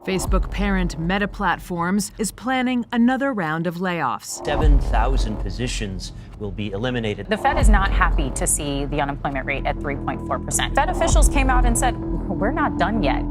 Facebook parent Meta Platforms is planning another round of layoffs. 7,000 positions will be eliminated. The Fed is not happy to see the unemployment rate at 3.4%. Fed officials came out and said, we're not done yet.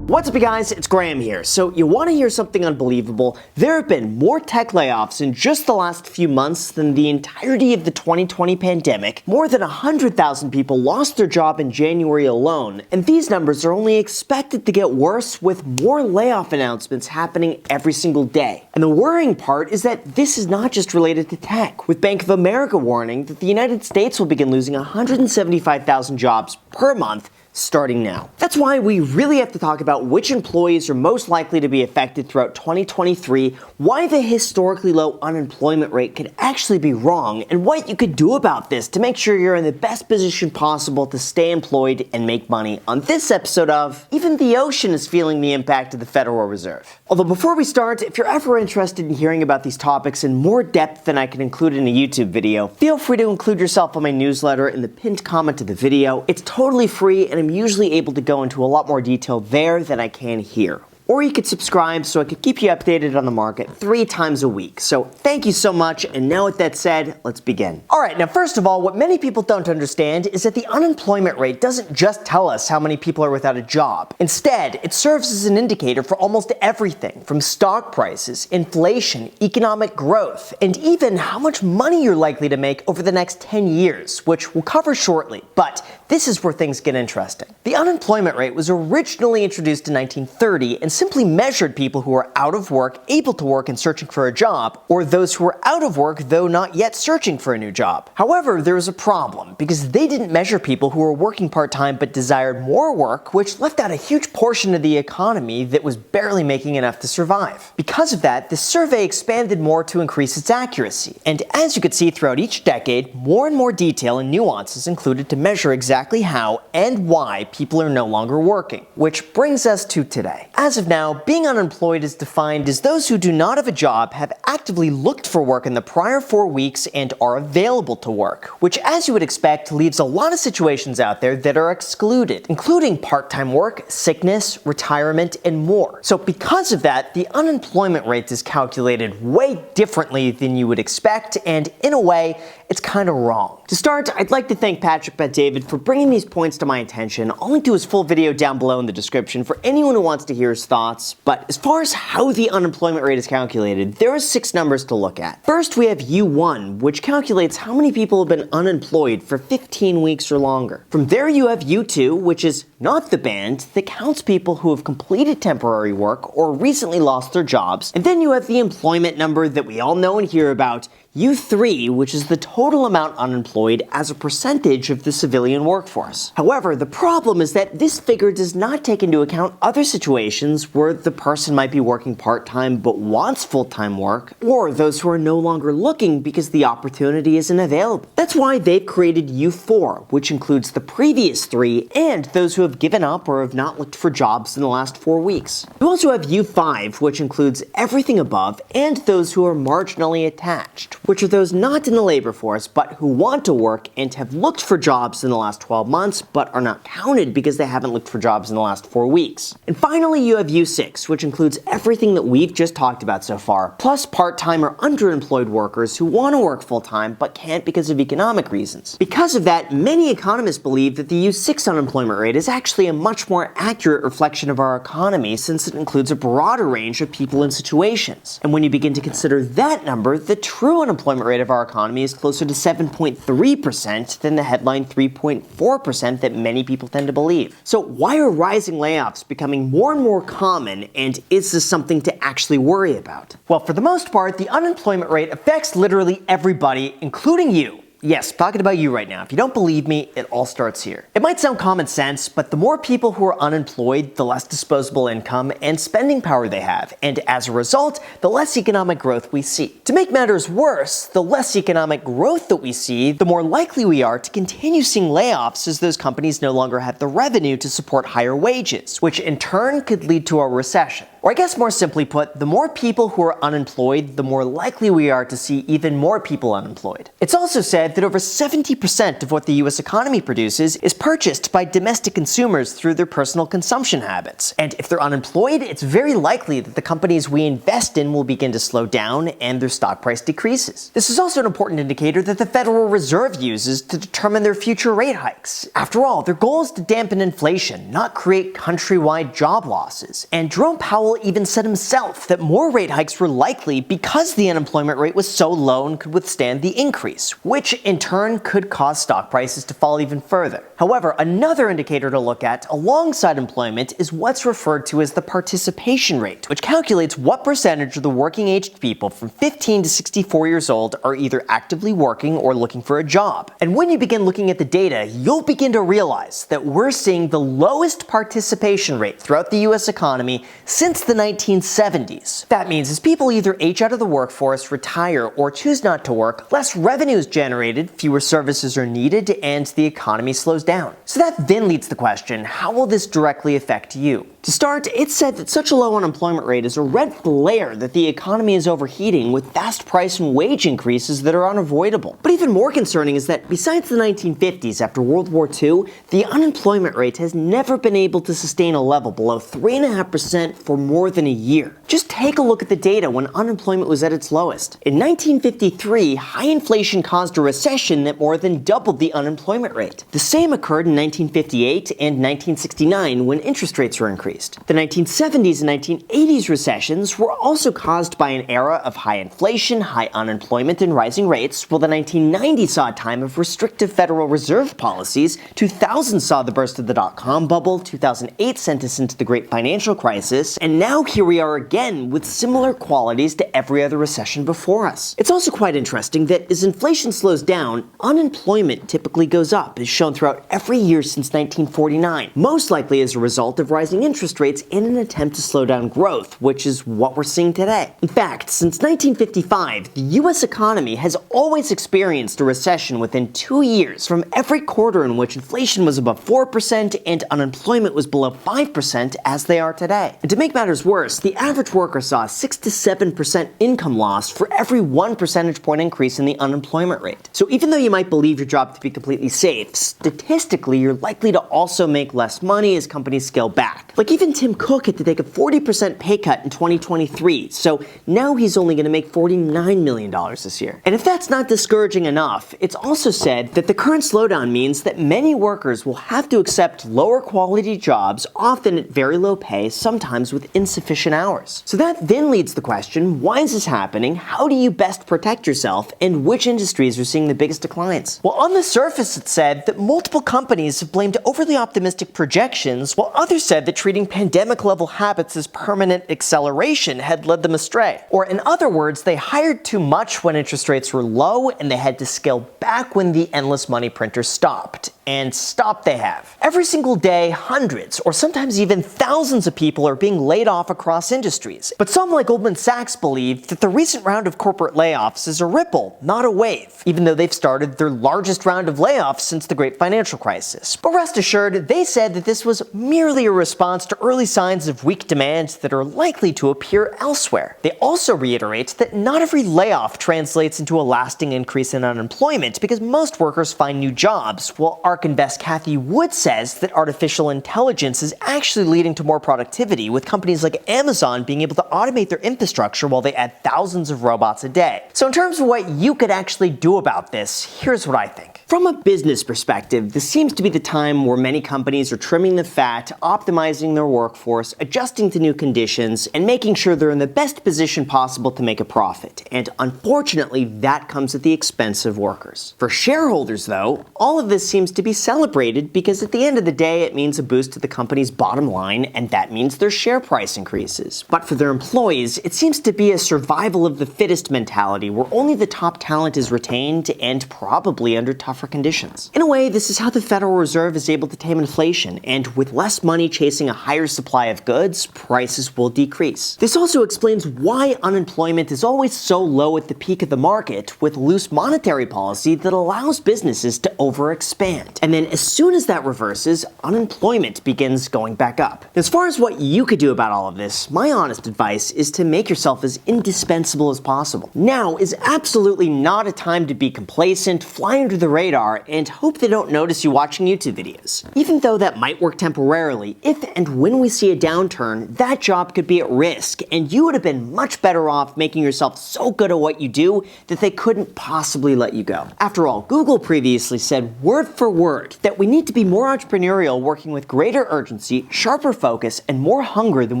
What's up, you guys? It's Graham here. So you want to hear something unbelievable? There have been more tech layoffs in just the last few months than the entirety of the 2020 pandemic. More than 100,000 people lost their job in January alone, and these numbers are only expected to get worse with more layoff announcements happening every single day. And the worrying part is that this is not just related to tech, with Bank of America warning that the United States will begin losing 175,000 jobs per month starting now. That's why we really have to talk about which employees are most likely to be affected throughout 2023, why the historically low unemployment rate could actually be wrong, and what you could do about this to make sure you're in the best position possible to stay employed and make money on this episode of Even the Ocean is Feeling the Impact of the Federal Reserve. Although before we start, if you're ever interested in hearing about these topics in more depth than I can include in a YouTube video, feel free to include yourself on my newsletter in the pinned comment to the video. It's totally free, and I'm usually able to go into a lot more detail there than I can here. Or you could subscribe so I could keep you updated on the market 3 times a week. So thank you so much, and now with that said, let's begin. Alright, now first of all, what many people don't understand is that the unemployment rate doesn't just tell us how many people are without a job. Instead, it serves as an indicator for almost everything, from stock prices, inflation, economic growth, and even how much money you're likely to make over the next 10 years, which we'll cover shortly. But this is where things get interesting. The unemployment rate was originally introduced in 1930 and simply measured people who are out of work, able to work and searching for a job, or those who are out of work though not yet searching for a new job. However, there was a problem, because they didn't measure people who were working part-time but desired more work, which left out a huge portion of the economy that was barely making enough to survive. Because of that, the survey expanded more to increase its accuracy, and as you could see throughout each decade, more and more detail and nuances included to measure exactly how and why people are no longer working. Which brings us to today. As of now, being unemployed is defined as those who do not have a job, have actively looked for work in the prior 4 weeks, and are available to work, which, as you would expect, leaves a lot of situations out there that are excluded, including part-time work, sickness, retirement, and more. So because of that, the unemployment rate is calculated way differently than you would expect, and in a way, it's kind of wrong. To start, I'd like to thank Patrick Bet-David for bringing these points to my attention. I'll link to his full video down below in the description for anyone who wants to hear his thoughts. But as far as how the unemployment rate is calculated, there are 6 numbers to look at. First, we have U1, which calculates how many people have been unemployed for 15 weeks or longer. From there, you have U2, which is not the band, that counts people who have completed temporary work or recently lost their jobs. And then you have the employment number that we all know and hear about, U3, which is the total amount unemployed as a percentage of the civilian workforce. However, the problem is that this figure does not take into account other situations where the person might be working part-time but wants full-time work, or those who are no longer looking because the opportunity isn't available. That's why they've created U4, which includes the previous 3 and those who have given up or have not looked for jobs in the last 4 weeks. You also have U5, which includes everything above and those who are marginally attached, which are those not in the labor force but who want to work and have looked for jobs in the last 12 months but are not counted because they haven't looked for jobs in the last 4 weeks. And finally, you have U6, which includes everything that we've just talked about so far, plus part-time or underemployed workers who want to work full-time but can't because of economic reasons. Because of that, many economists believe that the U6 unemployment rate is actually a much more accurate reflection of our economy, since it includes a broader range of people and situations. And when you begin to consider that number, the true unemployment rate of our economy is closer to 7.3% than the headline 3.4% that many people tend to believe. So why are rising layoffs becoming more and more common, and is this something to actually worry about? Well, for the most part, the unemployment rate affects literally everybody, including you. Yes, talking about you right now. If you don't believe me, it all starts here. It might sound common sense, but the more people who are unemployed, the less disposable income and spending power they have, and as a result, the less economic growth we see. To make matters worse, the less economic growth that we see, the more likely we are to continue seeing layoffs as those companies no longer have the revenue to support higher wages, which in turn could lead to a recession. Or I guess more simply put, the more people who are unemployed, the more likely we are to see even more people unemployed. It's also said that over 70% of what the US economy produces is purchased by domestic consumers through their personal consumption habits. And if they're unemployed, it's very likely that the companies we invest in will begin to slow down and their stock price decreases. This is also an important indicator that the Federal Reserve uses to determine their future rate hikes. After all, their goal is to dampen inflation, not create countrywide job losses. And Jerome Powell even said himself that more rate hikes were likely because the unemployment rate was so low and could withstand the increase, which in turn could cause stock prices to fall even further. However, another indicator to look at alongside employment is what's referred to as the participation rate, which calculates what percentage of the working-aged people from 15 to 64 years old are either actively working or looking for a job. And when you begin looking at the data, you'll begin to realize that we're seeing the lowest participation rate throughout the US economy since the 1970s. That means as people either age out of the workforce, retire, or choose not to work, less revenue is generated, fewer services are needed, and the economy slows down. So that then leads to the question, how will this directly affect you? To start, it's said that such a low unemployment rate is a red flare that the economy is overheating with vast price and wage increases that are unavoidable. But even more concerning is that besides the 1950s after World War II, the unemployment rate has never been able to sustain a level below 3.5% for more than a year. Just take a look at the data when unemployment was at its lowest. In 1953, high inflation caused a recession that more than doubled the unemployment rate. The same occurred in 1958 and 1969 when interest rates were increased. The 1970s and 1980s recessions were also caused by an era of high inflation, high unemployment, and rising rates, while the 1990s saw a time of restrictive Federal Reserve policies, 2000 saw the burst of the dot-com bubble, 2008 sent us into the Great Financial Crisis, and now here we are again with similar qualities to every other recession before us. It's also quite interesting that as inflation slows down, unemployment typically goes up, as shown throughout every year since 1949, most likely as a result of rising interest rates in an attempt to slow down growth, which is what we're seeing today. In fact, since 1955, the US economy has always experienced a recession within 2 years from every quarter in which inflation was above 4% and unemployment was below 5% as they are today. And to make matters worse, the average worker saw a 6 to 7% income loss for every 1 percentage point increase in the unemployment rate. So even though you might believe your job to be completely safe, statistically you're likely to also make less money as companies scale back. Like even Tim Cook had to take a 40% pay cut in 2023, so now he's only going to make $49 million this year. And if that's not discouraging enough, it's also said that the current slowdown means that many workers will have to accept lower quality jobs, often at very low pay, sometimes with insufficient hours. So that then leads to the question, why is this happening? How do you best protect yourself? And which industries are seeing the biggest declines? Well, on the surface it said that multiple companies have blamed overly optimistic projections, while others said that treating pandemic-level habits as permanent acceleration had led them astray. Or in other words, they hired too much when interest rates were low and they had to scale back when the endless money printer stopped. And stop they have. Every single day, hundreds or sometimes even thousands of people are being laid off across industries. But some like Goldman Sachs believe that the recent round of corporate layoffs is a ripple, not a wave, even though they've started their largest round of layoffs since the Great Financial Crisis. But rest assured, they said that this was merely a response to early signs of weak demand that are likely to appear elsewhere. They also reiterate that not every layoff translates into a lasting increase in unemployment because most workers find new jobs, while ARK Invest Cathie Wood says that artificial intelligence is actually leading to more productivity, with companies like Amazon being able to automate their infrastructure while they add thousands of robots a day. So in terms of what you could actually do about this, here's what I think. From a business perspective, this seems to be the time where many companies are trimming the fat, optimizing their workforce, adjusting to new conditions, and making sure they're in the best position possible to make a profit. And unfortunately, that comes at the expense of workers. For shareholders, though, all of this seems to be celebrated because at the end of the day, it means a boost to the company's bottom line, and that means their share price increases. But for their employees, it seems to be a survival of the fittest mentality where only the top talent is retained and probably under tough tougher conditions. In a way, this is how the Federal Reserve is able to tame inflation, and with less money chasing a higher supply of goods, prices will decrease. This also explains why unemployment is always so low at the peak of the market, with loose monetary policy that allows businesses to overexpand. And then as soon as that reverses, unemployment begins going back up. As far as what you could do about all of this, my honest advice is to make yourself as indispensable as possible. Now is absolutely not a time to be complacent, fly under the radar, and hope they don't notice you watching YouTube videos. Even though that might work temporarily, if and when we see a downturn, that job could be at risk, and you would have been much better off making yourself so good at what you do that they couldn't possibly let you go. After all, Google previously said word for word that we need to be more entrepreneurial, working with greater urgency, sharper focus, and more hunger than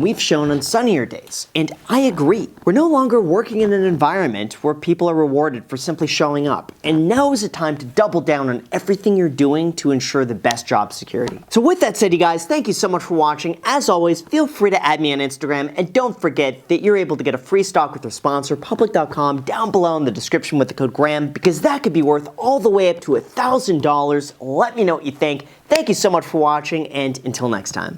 we've shown on sunnier days. And I agree. We're no longer working in an environment where people are rewarded for simply showing up. And now is the time to double down on everything you're doing to ensure the best job security. So with that said, you guys, thank you so much for watching. As always, feel free to add me on Instagram, and don't forget that you're able to get a free stock with our sponsor, Public.com, down below in the description with the code GRAHAM, because that could be worth all the way up to $1,000. Let me know what you think. Thank you so much for watching, and until next time.